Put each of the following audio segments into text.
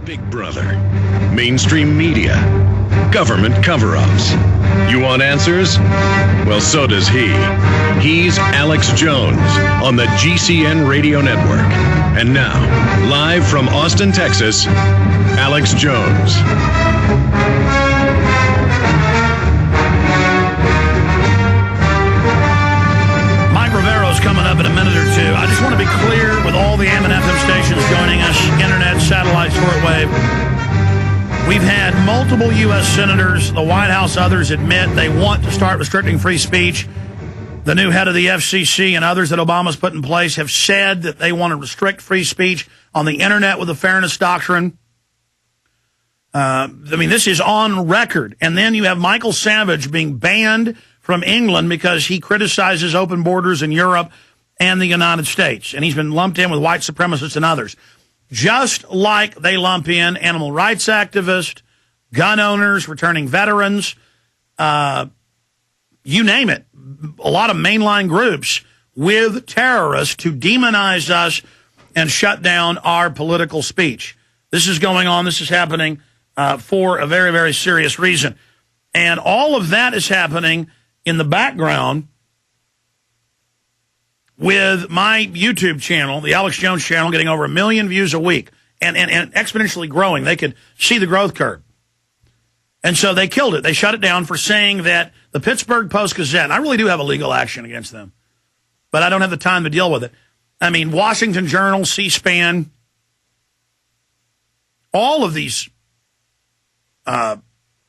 Big Brother, mainstream media, government cover-ups. You want answers? Well, so does he. He's Alex Jones on the GCN Radio Network. And now, live from Austin, Texas, Alex Jones. Mike Rivero's coming up in a minute or two. I just want to be clear with all the AM and FM stations joining us, internet, satellite, shortwave. We've had multiple U.S. senators, the White House, others admit they want to start restricting free speech. The new head of the FCC and others that Obama's put in place have said that they want to restrict free speech on the internet with the fairness doctrine. This is on record. And then you have Michael Savage being banned from England because he criticizes open borders in Europe and the United States. And he's been lumped in with white supremacists and others. Just like they lump in animal rights activists, gun owners, returning veterans, you name it. A lot of mainline groups with terrorists to demonize us and shut down our political speech. This is going on. This is happening for a very, very serious reason. And all of that is happening in the background with my YouTube channel, the Alex Jones channel, getting over 1 million views a week and exponentially growing. They could see the growth curve. And so they killed it. They shut it down for saying that the Pittsburgh Post-Gazette, and I really do have a legal action against them, but I don't have the time to deal with it. I mean, Washington Journal, C-SPAN, all of these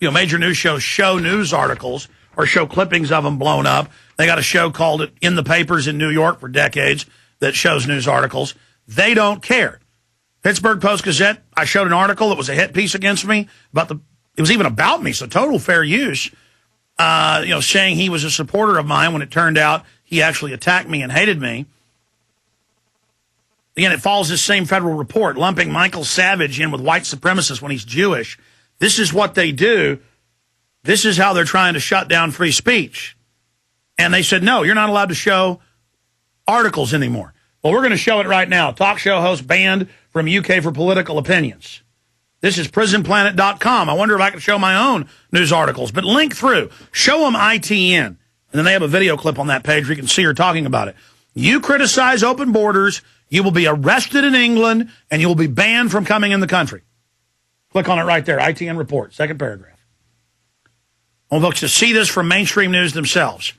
major news shows show news articles or show clippings of them blown up. They got a show called In the Papers in New York for decades that shows news articles. They don't care. Pittsburgh Post-Gazette, I showed an article that was a hit piece against me. It was even about me, so total fair use, saying he was a supporter of mine when it turned out he actually attacked me and hated me. Again, it follows this same federal report, lumping Michael Savage in with white supremacists when he's Jewish. This is what they do. This is how they're trying to shut down free speech. And they said, no, you're not allowed to show articles anymore. Well, we're going to show it right now. Talk show host banned from UK for political opinions. This is prisonplanet.com. I wonder if I can show my own news articles. But link through. Show them ITN. And then they have a video clip on that page where you can see her talking about it. You criticize open borders, you will be arrested in England, and you will be banned from coming in the country. Click on it right there. ITN report, second paragraph. I want folks to see this from mainstream news themselves.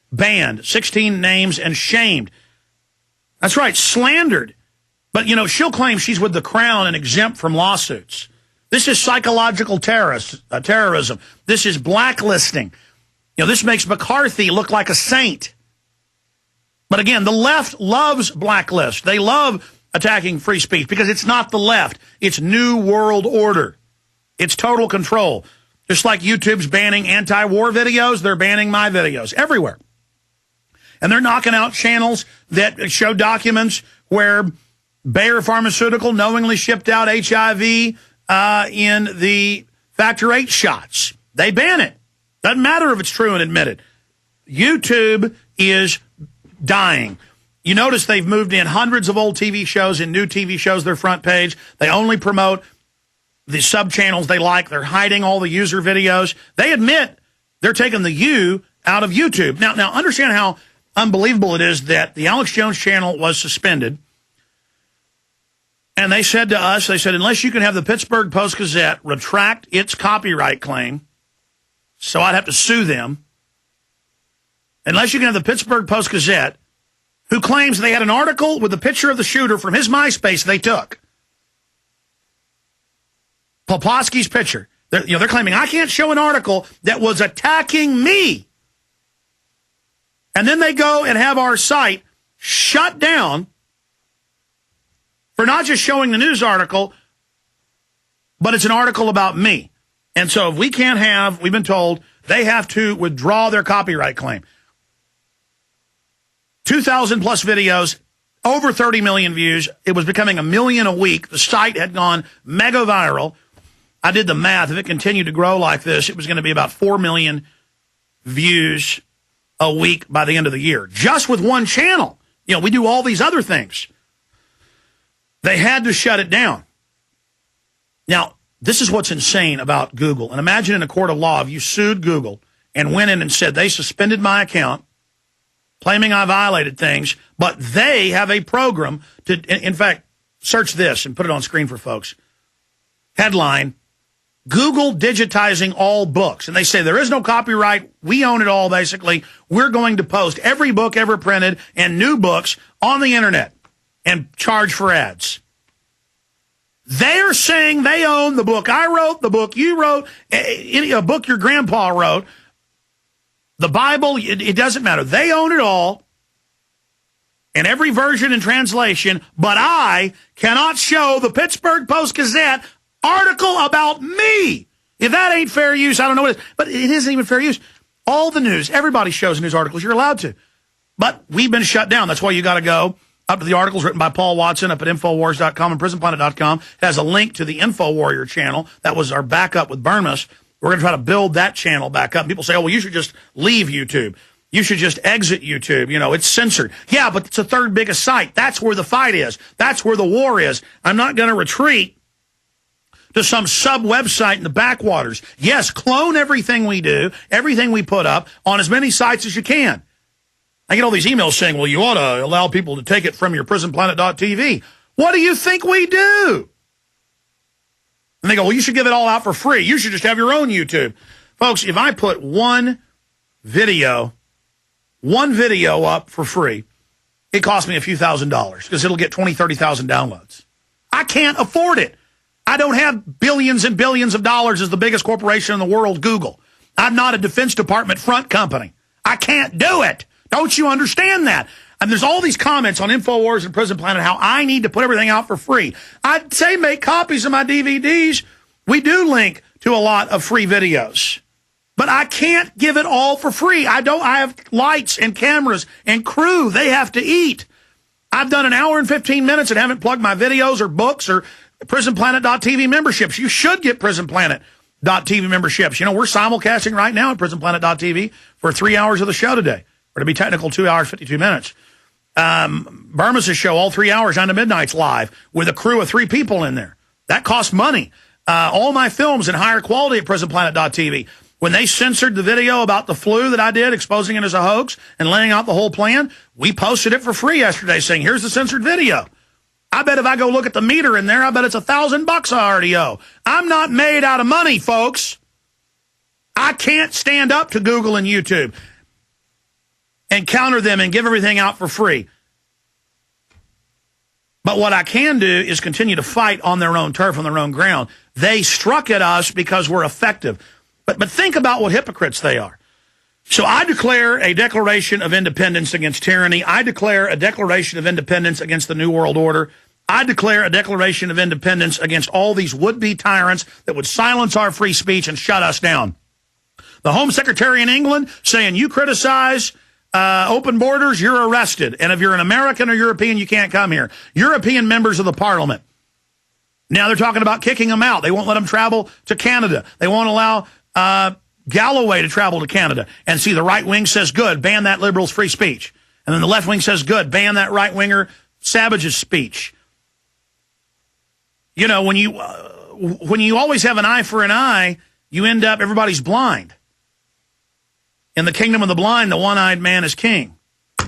Banned, 16 names, and shamed. That's right, slandered. But, she'll claim she's with the Crown and exempt from lawsuits. This is psychological terrorism. This is blacklisting. This makes McCarthy look like a saint. But again, the left loves blacklist. They love attacking free speech because it's not the left. It's New World Order. It's total control. Just like YouTube's banning anti-war videos, they're banning my videos everywhere. And they're knocking out channels that show documents where Bayer Pharmaceutical knowingly shipped out HIV in the Factor 8 shots. They ban it. Doesn't matter if it's true and admitted. YouTube is dying. You notice they've moved in hundreds of old TV shows and new TV shows, their front page. They only promote the sub-channels they like. They're hiding all the user videos. They admit they're taking the U out of YouTube. Now understand how unbelievable it is that the Alex Jones channel was suspended. And they said to us, unless you can have the Pittsburgh Post-Gazette retract its copyright claim, so I'd have to sue them. Unless you can have the Pittsburgh Post-Gazette, who claims they had an article with a picture of the shooter from his MySpace they took. Poplawski's picture. They're claiming I can't show an article that was attacking me. And then they go and have our site shut down for not just showing the news article, but it's an article about me. And so if we can't have, we've been told, they have to withdraw their copyright claim. 2,000 plus videos, over 30 million views. It was becoming 1 million a week. The site had gone mega viral. I did the math. If it continued to grow like this, it was going to be about 4 million views a week by the end of the year, just with one channel. We do all these other things. They had to shut it down. This is what's insane about Google. And imagine in a court of law, if you sued Google and went in and said they suspended my account, claiming I violated things, but they have a program to, in fact, search this and put it on screen for folks. Headline, Google digitizing all books. And they say there is no copyright. We own it all, basically. We're going to post every book ever printed and new books on the internet and charge for ads. They are saying they own the book I wrote, the book you wrote, a book your grandpa wrote, the Bible. It doesn't matter. They own it all and every version and translation, but I cannot show the Pittsburgh Post-Gazette article about me. If that ain't fair use, I don't know what it is. But it isn't even fair use. All the news, everybody shows news articles. You're allowed to. But we've been shut down. That's why you got to go up to the articles written by Paul Watson up at Infowars.com and PrisonPlanet.com. It has a link to the InfoWarrior channel. That was our backup with Burmas. We're going to try to build that channel back up. People say, oh, well, you should just leave YouTube. You should just exit YouTube. You know, it's censored. Yeah, but it's the third biggest site. That's where the fight is. That's where the war is. I'm not going to retreat to some sub-website in the backwaters. Yes, clone everything we do, everything we put up on as many sites as you can. I get all these emails saying, well, you ought to allow people to take it from your prisonplanet.tv. What do you think we do? And they go, well, you should give it all out for free. You should just have your own YouTube. Folks, if I put one video up for free, it costs me a few $1,000s because it'll get 20, 30,000 downloads. I can't afford it. I don't have billions and billions of dollars as the biggest corporation in the world, Google. I'm not a Defense Department front company. I can't do it. Don't you understand that? And there's all these comments on InfoWars and Prison Planet how I need to put everything out for free. I'd say make copies of my DVDs. We do link to a lot of free videos. But I can't give it all for free. I have lights and cameras and crew. They have to eat. I've done an hour and 15 minutes and haven't plugged my videos or books or PrisonPlanet.tv memberships. You should get PrisonPlanet.tv memberships. You know, we're simulcasting right now at PrisonPlanet.tv for 3 hours of the show today. Or to be technical, 2 hours, 52 minutes. Burma's show, all 3 hours, 9 to midnight's live with a crew of 3 people in there. That costs money. All my films in higher quality at PrisonPlanet.tv. When they censored the video about the flu that I did, exposing it as a hoax and laying out the whole plan, we posted it for free yesterday saying, here's the censored video. I bet if I go look at the meter in there, I bet it's $1,000 I already owe. I'm not made out of money, folks. I can't stand up to Google and YouTube and counter them and give everything out for free. But what I can do is continue to fight on their own turf, on their own ground. They struck at us because we're effective. But think about what hypocrites they are. So I declare a declaration of independence against tyranny. I declare a declaration of independence against the New World Order. I declare a declaration of independence against all these would-be tyrants that would silence our free speech and shut us down. The Home Secretary in England saying you criticize open borders, you're arrested. And if you're an American or European, you can't come here. European members of the parliament. Now they're talking about kicking them out. They won't let them travel to Canada. They won't allow Galloway to travel to Canada. And see, the right wing says, good, ban that liberal's free speech. And then the left wing says, good, ban that right-winger Savage's speech. You know, when you always have an eye for an eye, you end up, everybody's blind. In the kingdom of the blind, the one-eyed man is king. You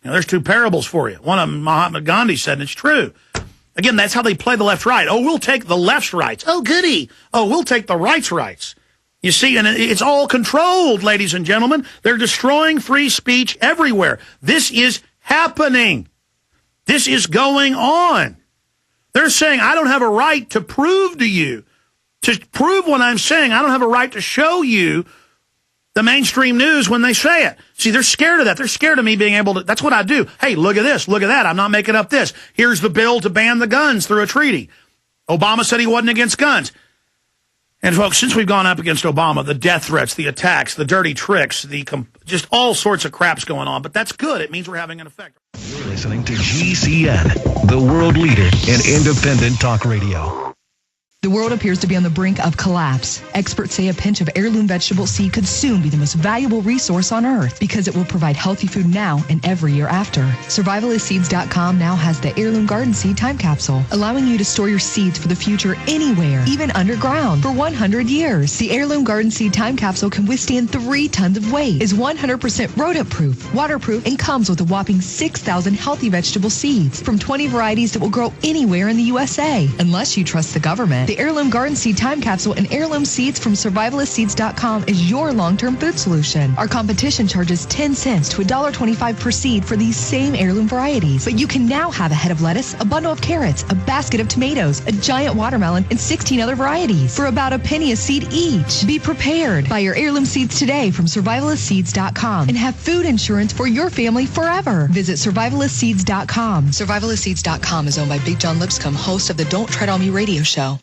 know, there's 2 parables for you. One of them, Mahatma Gandhi said, and it's true. Again, that's how they play the left-right. Oh, we'll take the left's rights. Oh, goody. Oh, we'll take the right's rights. You see, and it's all controlled, ladies and gentlemen. They're destroying free speech everywhere. This is happening. This is going on. They're saying, I don't have a right to prove to you, to prove what I'm saying. I don't have a right to show you the mainstream news when they say it. See, they're scared of that. They're scared of me being able to, that's what I do. Hey, look at this, look at that. I'm not making up this. Here's the bill to ban the guns through a treaty. Obama said he wasn't against guns. And folks, since we've gone up against Obama, the death threats, the attacks, the dirty tricks, just all sorts of crap's going on. But that's good. It means we're having an effect. You're listening to GCN, the world leader in independent talk radio. The world appears to be on the brink of collapse. Experts say a pinch of heirloom vegetable seed could soon be the most valuable resource on Earth because it will provide healthy food now and every year after. Survivalistseeds.com now has the Heirloom Garden Seed Time Capsule, allowing you to store your seeds for the future anywhere, even underground, for 100 years. The Heirloom Garden Seed Time Capsule can withstand 3 tons of weight, is 100% rodent-proof, waterproof, and comes with a whopping 6,000 healthy vegetable seeds from 20 varieties that will grow anywhere in the USA. Unless you trust the government, the Heirloom Garden Seed Time Capsule and heirloom seeds from Survivalistseeds.com is your long-term food solution. Our competition charges 10 cents to $1.25 per seed for these same heirloom varieties. But you can now have a head of lettuce, a bundle of carrots, a basket of tomatoes, a giant watermelon, and 16 other varieties for about a penny a seed each. Be prepared. Buy your heirloom seeds today from Survivalistseeds.com and have food insurance for your family forever. Visit Survivalistseeds.com. Survivalistseeds.com is owned by Big John Lipscomb, host of the Don't Tread on Me radio show.